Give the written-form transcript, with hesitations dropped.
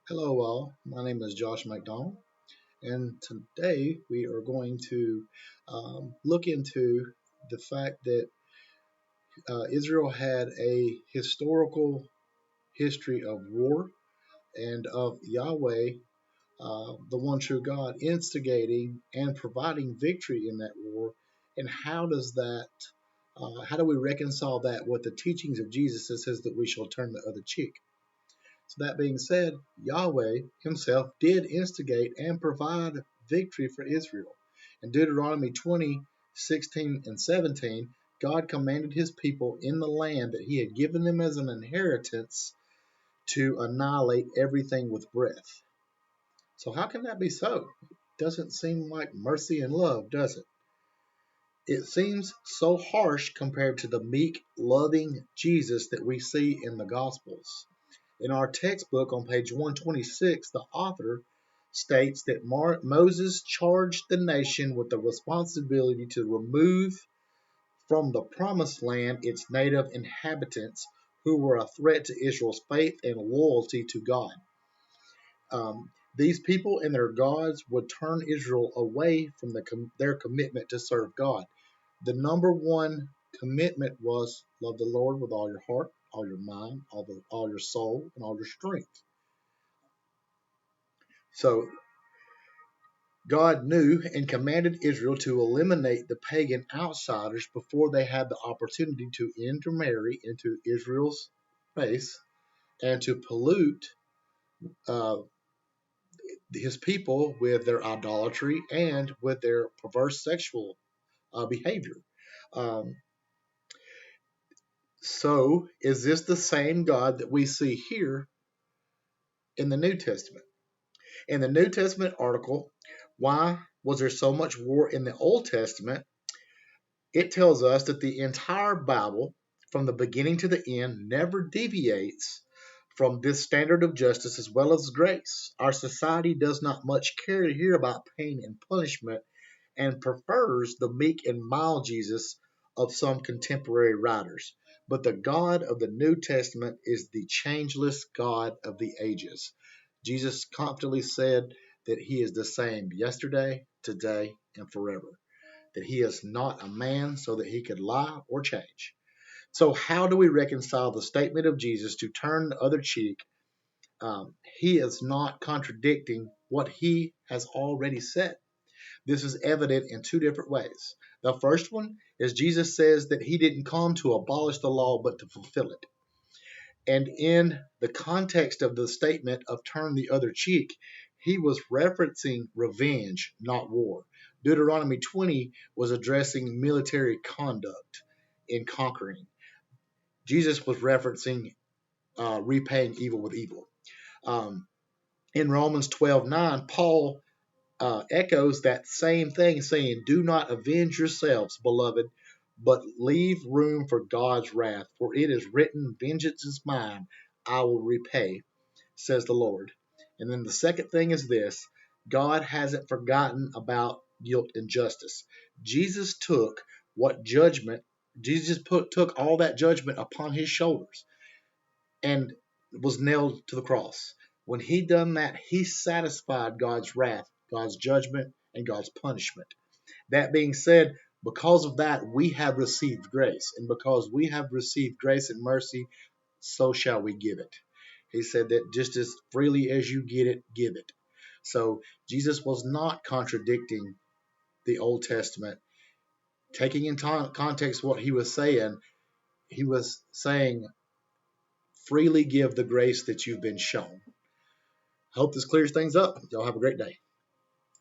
Hello, all. My name is Josh McDonald, and today we are going to look into the fact that Israel had a historical history of war and of Yahweh, the one true God, instigating and providing victory in that war. And how do we reconcile that with the teachings of Jesus that says that we shall turn the other cheek? So that being said, Yahweh himself did instigate and provide victory for Israel. In Deuteronomy 20:16 and 17, God commanded his people in the land that he had given them as an inheritance to annihilate everything with breath. So how can that be so? It doesn't seem like mercy and love, does it? It seems so harsh compared to the meek, loving Jesus that we see in the Gospels. In our textbook on page 126, the author states that Moses charged the nation with the responsibility to remove from the promised land its native inhabitants who were a threat to Israel's faith and loyalty to God. These people and their gods would turn Israel away from their commitment to serve God. The number one commitment was love the Lord with all your heart, all your mind, all your soul, and all your strength. So God knew and commanded Israel to eliminate the pagan outsiders before they had the opportunity to intermarry into Israel's race and to pollute uh, his people with their idolatry and with their perverse sexual behavior. Um, so, is this the same God that we see here in the New Testament? In the New Testament article, Why Was There So Much War in the Old Testament? It tells us that the entire Bible, from the beginning to the end, never deviates from this standard of justice as well as grace. Our society does not much care to hear about pain and punishment and prefers the meek and mild Jesus of some contemporary writers. But the God of the New Testament is the changeless God of the ages. Jesus confidently said that he is the same yesterday, today, and forever. That he is not a man so that he could lie or change. So, how do we reconcile the statement of Jesus to turn the other cheek? He is not contradicting what he has already said. This is evident in two different ways. The first one is Jesus says that he didn't come to abolish the law but to fulfill it. And in the context of the statement of turn the other cheek, he was referencing revenge, not war. Deuteronomy 20 was addressing military conduct in conquering. Jesus was referencing repaying evil with evil. Um, in Romans 12:9, Paul echoes that same thing, saying, Do not avenge yourselves, beloved, but leave room for God's wrath. For it is written, Vengeance is mine, I will repay, says the Lord. And then the second thing is this: God hasn't forgotten about guilt and justice. Jesus took what judgment, took all that judgment upon his shoulders and was nailed to the cross. When he done that, he satisfied God's wrath, God's judgment, and God's punishment. That being said, because of that, we have received grace. And because we have received grace and mercy, so shall we give it. He said that just as freely as you get it, give it. So Jesus was not contradicting the Old Testament. Taking in context what he was saying, freely give the grace that you've been shown. Hope this clears things up. Y'all have a great day.